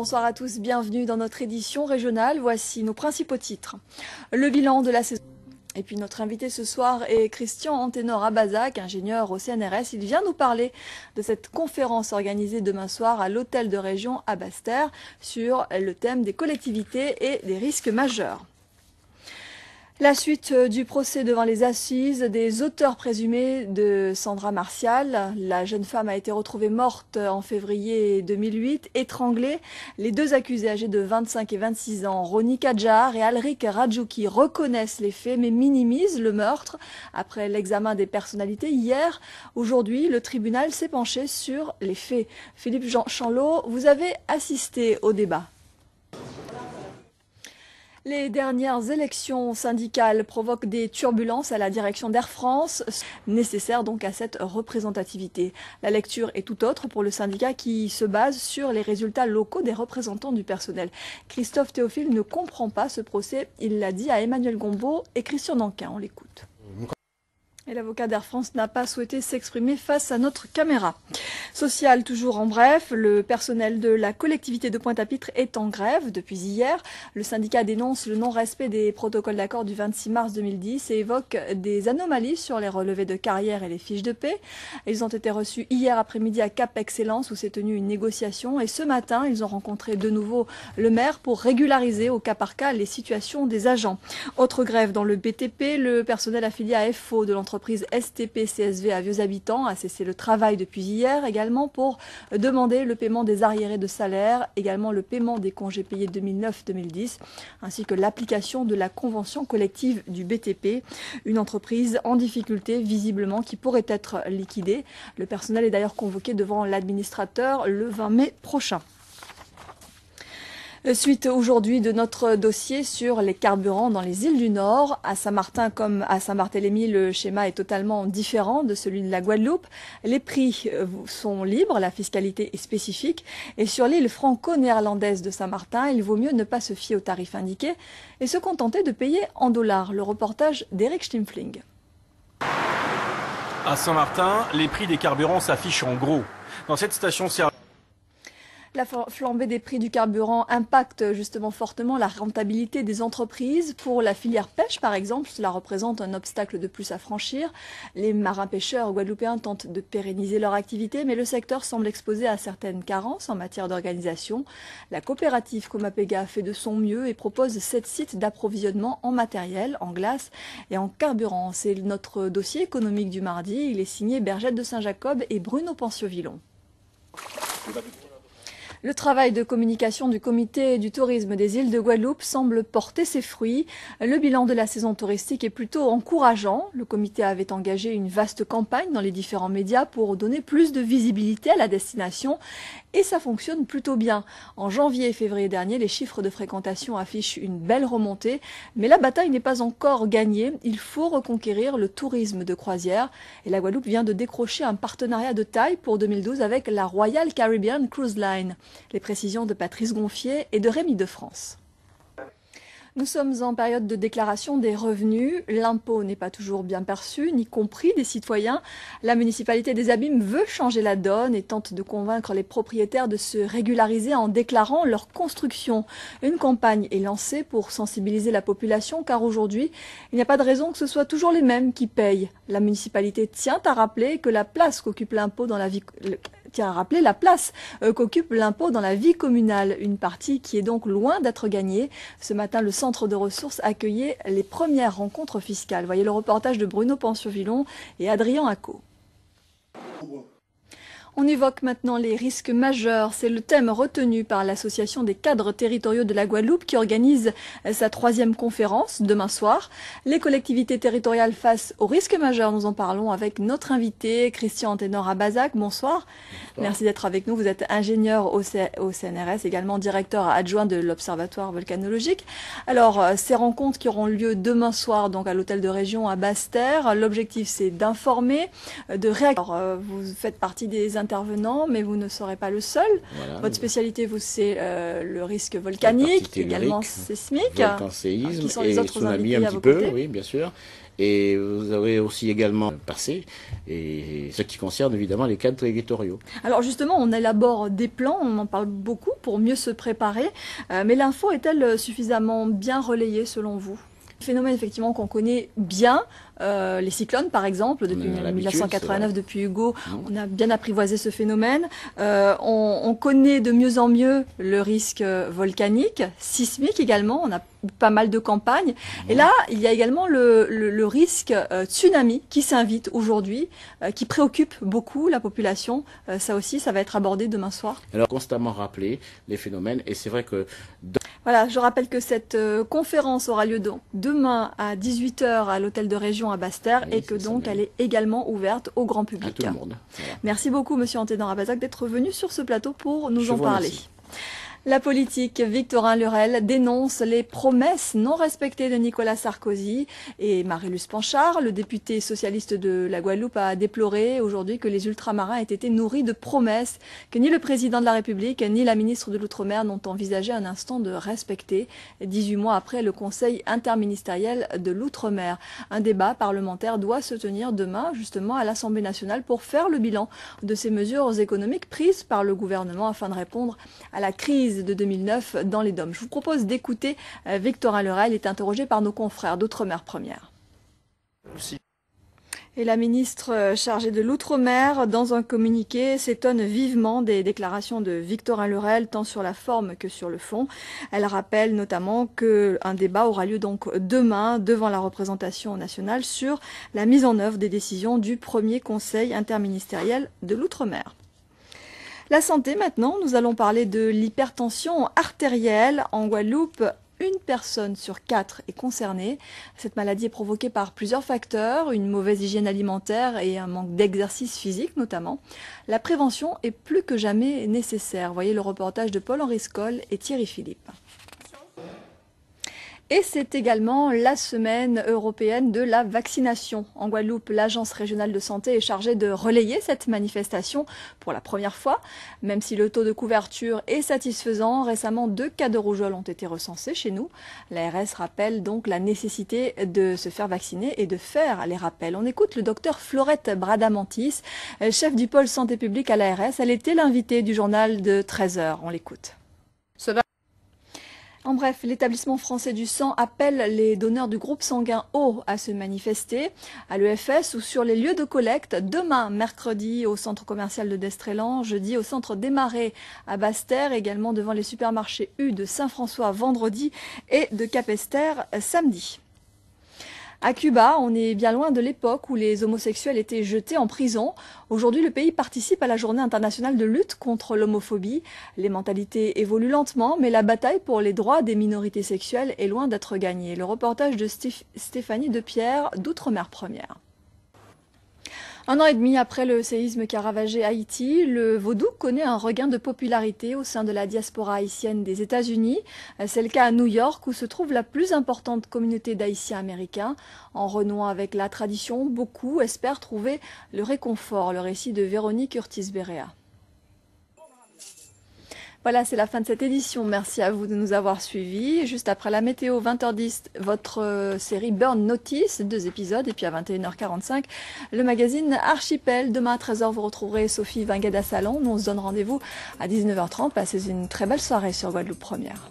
Bonsoir à tous, bienvenue dans notre édition régionale. Voici nos principaux titres. Le bilan de la saison. Et puis notre invité ce soir est Christian Antenor Abazac, ingénieur au CNRS. Il vient nous parler de cette conférence organisée demain soir à l'hôtel de région à Basse-Terre sur le thème des collectivités et des risques majeurs. La suite du procès devant les assises des auteurs présumés de Sandra Martial. La jeune femme a été retrouvée morte en février 2008, étranglée. Les deux accusés âgés de 25 et 26 ans, Roni Kadjar et Alrik Radjouki, reconnaissent les faits mais minimisent le meurtre. Après l'examen des personnalités hier, aujourd'hui, le tribunal s'est penché sur les faits. Philippe Chanlot, vous avez assisté au débat. Les dernières élections syndicales provoquent des turbulences à la direction d'Air France, nécessaires donc à cette représentativité. La lecture est tout autre pour le syndicat qui se base sur les résultats locaux des représentants du personnel. Christophe Théophile ne comprend pas ce procès, il l'a dit à Emmanuel Gombault et Christian Danquin, on l'écoute. Et l'avocat d'Air France n'a pas souhaité s'exprimer face à notre caméra. Social, toujours en bref, le personnel de la collectivité de Pointe-à-Pitre est en grève depuis hier. Le syndicat dénonce le non-respect des protocoles d'accord du 26 mars 2010 et évoque des anomalies sur les relevés de carrière et les fiches de paie. Ils ont été reçus hier après-midi à Cap Excellence où s'est tenue une négociation et ce matin, ils ont rencontré de nouveau le maire pour régulariser au cas par cas les situations des agents. Autre grève dans le BTP, le personnel affilié à FO de l'entreprise STP-CSV à Vieux Habitants a cessé le travail depuis hier, également pour demander le paiement des arriérés de salaire, également le paiement des congés payés 2009-2010, ainsi que l'application de la convention collective du BTP, une entreprise en difficulté visiblement qui pourrait être liquidée. Le personnel est d'ailleurs convoqué devant l'administrateur le 20 mai prochain. Suite aujourd'hui de notre dossier sur les carburants dans les îles du Nord. À Saint-Martin comme à Saint-Barthélemy, le schéma est totalement différent de celui de la Guadeloupe. Les prix sont libres, la fiscalité est spécifique. Et sur l'île franco-néerlandaise de Saint-Martin, il vaut mieux ne pas se fier aux tarifs indiqués et se contenter de payer en dollars. Le reportage d'Eric Stimpfling. À Saint-Martin, les prix des carburants s'affichent en gros. Dans cette station-service, la flambée des prix du carburant impacte justement fortement la rentabilité des entreprises. Pour la filière pêche, par exemple, cela représente un obstacle de plus à franchir. Les marins-pêcheurs guadeloupéens tentent de pérenniser leur activité, mais le secteur semble exposé à certaines carences en matière d'organisation. La coopérative Comapega fait de son mieux et propose 7 sites d'approvisionnement en matériel, en glace et en carburant. C'est notre dossier économique du mardi. Il est signé Bergette de Saint-Jacob et Bruno Panciovillon. Le travail de communication du comité du tourisme des îles de Guadeloupe semble porter ses fruits. Le bilan de la saison touristique est plutôt encourageant. Le comité avait engagé une vaste campagne dans les différents médias pour donner plus de visibilité à la destination et ça fonctionne plutôt bien. En janvier et février dernier, les chiffres de fréquentation affichent une belle remontée, mais la bataille n'est pas encore gagnée. Il faut reconquérir le tourisme de croisière et la Guadeloupe vient de décrocher un partenariat de taille pour 2012 avec la Royal Caribbean Cruise Line. Les précisions de Patrice Gonfier et de Rémi de France. Nous sommes en période de déclaration des revenus. L'impôt n'est pas toujours bien perçu, ni compris des citoyens. La municipalité des Abîmes veut changer la donne et tente de convaincre les propriétaires de se régulariser en déclarant leur construction. Une campagne est lancée pour sensibiliser la population car aujourd'hui, il n'y a pas de raison que ce soit toujours les mêmes qui payent. La municipalité tient à rappeler que la place qu'occupe l'impôt dans la vie... qu'occupe l'impôt dans la vie communale, une partie qui est donc loin d'être gagnée. Ce matin, le centre de ressources accueillait les premières rencontres fiscales. Voyez le reportage de Bruno Panciovillon et Adrien Acco. On évoque maintenant les risques majeurs. C'est le thème retenu par l'Association des cadres territoriaux de la Guadeloupe qui organise sa 3e conférence demain soir. Les collectivités territoriales face aux risques majeurs, nous en parlons avec notre invité Christian Antenor Abazac. Bonsoir. Merci d'être avec nous. Vous êtes ingénieur au CNRS, également directeur adjoint de l'Observatoire volcanologique. Alors, ces rencontres qui auront lieu demain soir donc à l'hôtel de région à Basse-Terre, l'objectif c'est d'informer, de réagir. Vous faites partie des intervenants, mais vous ne serez pas le seul. Voilà. Votre spécialité, vous, c'est le risque volcanique, également sismique. Volcan, séisme, qui sont et les autres tsunami invités un à petit vos peu, côtés. oui, bien sûr. Et vous avez aussi également passé, et ce qui concerne évidemment les cadres territoriaux. Alors justement, on élabore des plans, on en parle beaucoup pour mieux se préparer, mais l'info est-elle suffisamment bien relayée selon vous? Phénomène effectivement qu'on connaît bien, les cyclones par exemple, depuis 1989, depuis Hugo, on a bien apprivoisé ce phénomène. On connaît de mieux en mieux le risque volcanique, sismique également, on a pas mal de campagnes. Et là, il y a également le risque tsunami qui s'invite aujourd'hui, qui préoccupe beaucoup la population. Ça aussi, ça va être abordé demain soir. Alors, constamment rappeler les phénomènes, et c'est vrai que... Voilà, je rappelle que cette conférence aura lieu donc demain à 18 h à l'hôtel de région à Basse-Terre, et que donc elle est également ouverte au grand public. À tout le monde. Voilà. Merci beaucoup, monsieur Antédan Rabazac, d'être venu sur ce plateau pour nous en parler. La politique, Victorin Lurel dénonce les promesses non respectées de Nicolas Sarkozy et Marie-Luce Panchard. Le député socialiste de la Guadeloupe a déploré aujourd'hui que les ultramarins aient été nourris de promesses que ni le président de la République ni la ministre de l'Outre-mer n'ont envisagé un instant de respecter, 18 mois après le Conseil interministériel de l'Outre-mer. Un débat parlementaire doit se tenir demain justement à l'Assemblée nationale pour faire le bilan de ces mesures économiques prises par le gouvernement afin de répondre à la crise de 2009 dans les DOM. Je vous propose d'écouter Victorin Lurel, il est interrogé par nos confrères d'Outre-mer Première. Et la ministre chargée de l'Outre-mer, dans un communiqué, s'étonne vivement des déclarations de Victorin Lurel, tant sur la forme que sur le fond. Elle rappelle notamment qu'un débat aura lieu donc demain devant la représentation nationale sur la mise en œuvre des décisions du premier Conseil interministériel de l'Outre-mer. La santé maintenant, nous allons parler de l'hypertension artérielle. En Guadeloupe, une personne sur 4 est concernée. Cette maladie est provoquée par plusieurs facteurs, une mauvaise hygiène alimentaire et un manque d'exercice physique notamment. La prévention est plus que jamais nécessaire. Voyez le reportage de Paul-Henri Scoll et Thierry Philippe. Et c'est également la semaine européenne de la vaccination. En Guadeloupe, l'Agence régionale de santé est chargée de relayer cette manifestation pour la première fois. Même si le taux de couverture est satisfaisant, récemment 2 cas de rougeole ont été recensés chez nous. L'ARS rappelle donc la nécessité de se faire vacciner et de faire les rappels. On écoute le docteur Florette Bradamantis, chef du pôle santé publique à l'ARS. Elle était l'invitée du journal de 13 h. On l'écoute. En bref, l'établissement français du sang appelle les donneurs du groupe sanguin O à se manifester à l'EFS ou sur les lieux de collecte demain, mercredi, au centre commercial de Destrélan, jeudi au centre des Marais à Basse-Terre, également devant les supermarchés U de Saint-François vendredi et de Capesterre samedi. À Cuba, on est bien loin de l'époque où les homosexuels étaient jetés en prison. Aujourd'hui, le pays participe à la journée internationale de lutte contre l'homophobie. Les mentalités évoluent lentement, mais la bataille pour les droits des minorités sexuelles est loin d'être gagnée. Le reportage de Stéphanie Depierre d'Outre-mer Première. 1 an et demi après le séisme qui a ravagé Haïti, le vaudou connaît un regain de popularité au sein de la diaspora haïtienne des États-Unis. C'est le cas à New York où se trouve la plus importante communauté d'Haïtiens américains. En renouant avec la tradition, beaucoup espèrent trouver le réconfort. Le récit de Véronique Urtis-Béréa. Voilà, c'est la fin de cette édition. Merci à vous de nous avoir suivis. Juste après la météo, 20 h 10, votre série Burn Notice, 2 épisodes. Et puis à 21 h 45, le magazine Archipel. Demain à 13 h, vous retrouverez Sophie Vingada-Salon. Nous on se donne rendez-vous à 19 h 30. Passez une très belle soirée sur Guadeloupe Première.